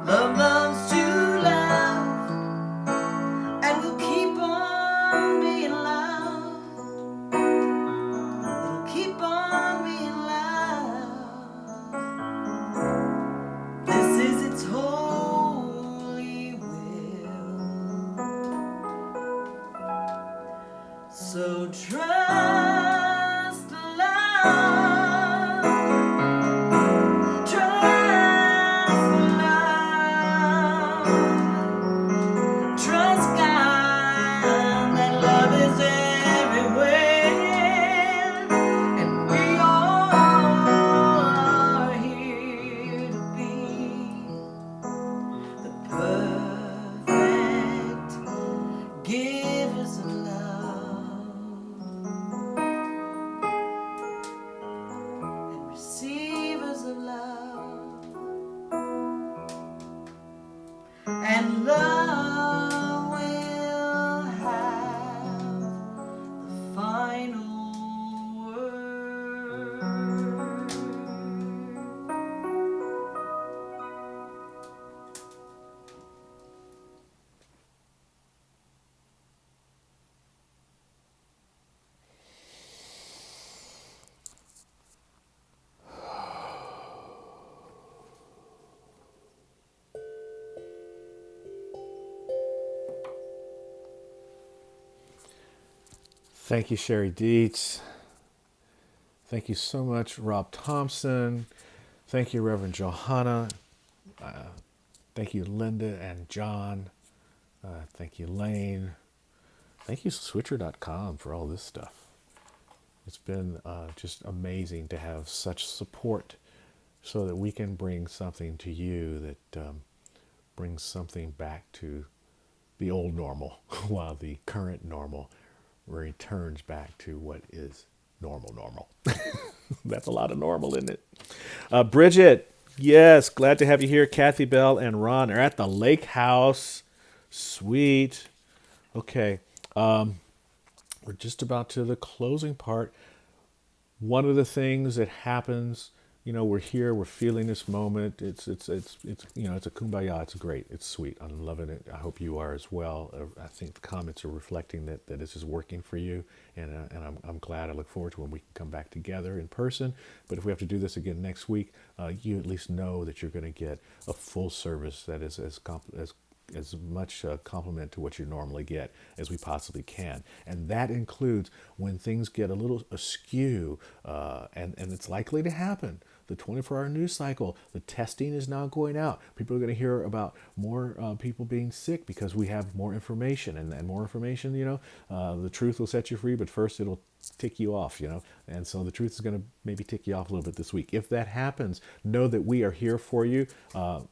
Love loves to love. And we'll keep on being loved. It'll keep on being loved. This is its holy will. So trust love. Trust love. Trust God, that love is everywhere, and we all are here to be the perfect givers of love. Thank you, Cherie Deeds. Thank you so much, Rob Thompson. Thank you, Reverend Johanna. Thank you, Linda and John. Thank you, Lane. Thank you, Switcher.com, for all this stuff. It's been just amazing to have such support so that we can bring something to you that brings something back to the old normal while the current normal returns back to what is normal. That's a lot of normal, isn't it? Bridget, yes, glad to have you here. Kathy Bell and Ron are at the lake house. Sweet. Okay, we're just about to the closing part. One of the things that happens, we're here, we're feeling this moment. It's it's a kumbaya. It's great. It's sweet. I'm loving it. I hope you are as well. I think the comments are reflecting that this is working for you, and I'm glad. I look forward to when we can come back together in person. But if we have to do this again next week, you at least know that you're going to get a full service that is as much compliment to what you normally get as we possibly can. And that includes when things get a little askew, and it's likely to happen. The 24-hour news cycle, the testing is now going out. People are going to hear about more people being sick because we have more information. And more information, the truth will set you free, but first it'll tick you off, and so the truth is going to maybe tick you off a little bit this week. If that happens, know that we are here for you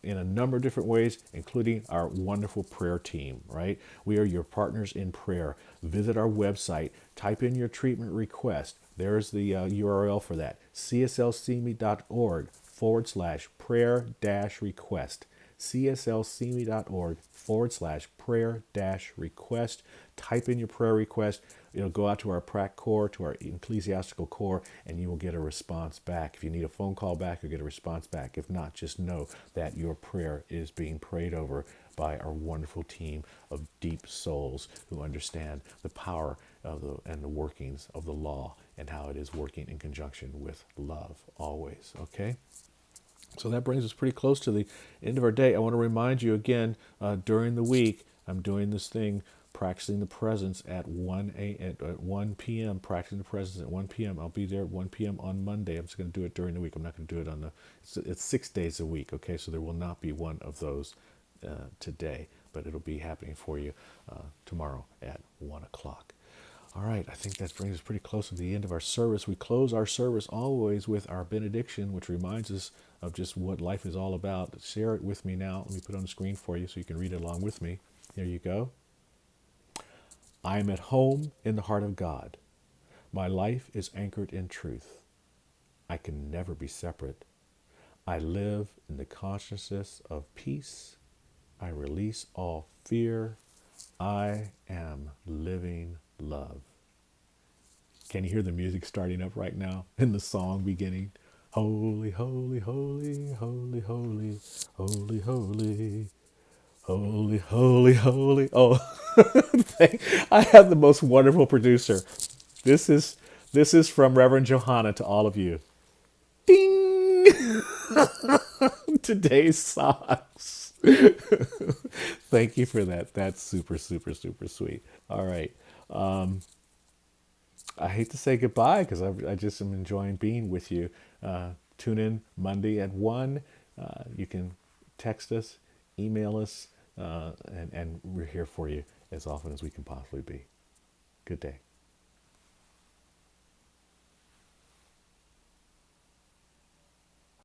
in a number of different ways, including our wonderful prayer team, right? We are your partners in prayer. Visit our website, type in your treatment request. There's the URL for that, cslcme.org/prayer-request. cslcme.org/prayer-request. Type in your prayer request. It'll go out to our prac core, to our ecclesiastical core, and you will get a response back. If you need a phone call back, you'll get a response back. If not, just know that your prayer is being prayed over by our wonderful team of deep souls who understand the power and the workings of the law and how it is working in conjunction with love always. Okay? So that brings us pretty close to the end of our day. I want to remind you again, during the week, I'm doing this thing, practicing the presence at 1 p.m., practicing the presence at 1 p.m. I'll be there at 1 p.m. on Monday. I'm just going to do it during the week. I'm not going to do it it's 6 days a week, okay? So there will not be one of those today, but it'll be happening for you tomorrow at 1 o'clock. All right, I think that brings us pretty close to the end of our service. We close our service always with our benediction, which reminds us of just what life is all about. Share it with me now. Let me put it on the screen for you so you can read it along with me. Here you go. I am at home in the heart of God. My life is anchored in truth. I can never be separate. I live in the consciousness of peace. I release all fear. I am living love. Can you hear the music starting up right now and the song beginning? Holy, holy, holy, holy, holy, holy, holy, holy, holy, holy. Oh, I have the most wonderful producer. This is from Reverend Johanna to all of you. Ding! Today's socks. Thank you for that. That's super, super, super sweet. All right. I hate to say goodbye because I just am enjoying being with you. Tune in Monday at 1. You can text us, email us, and we're here for you as often as we can possibly be. Good day.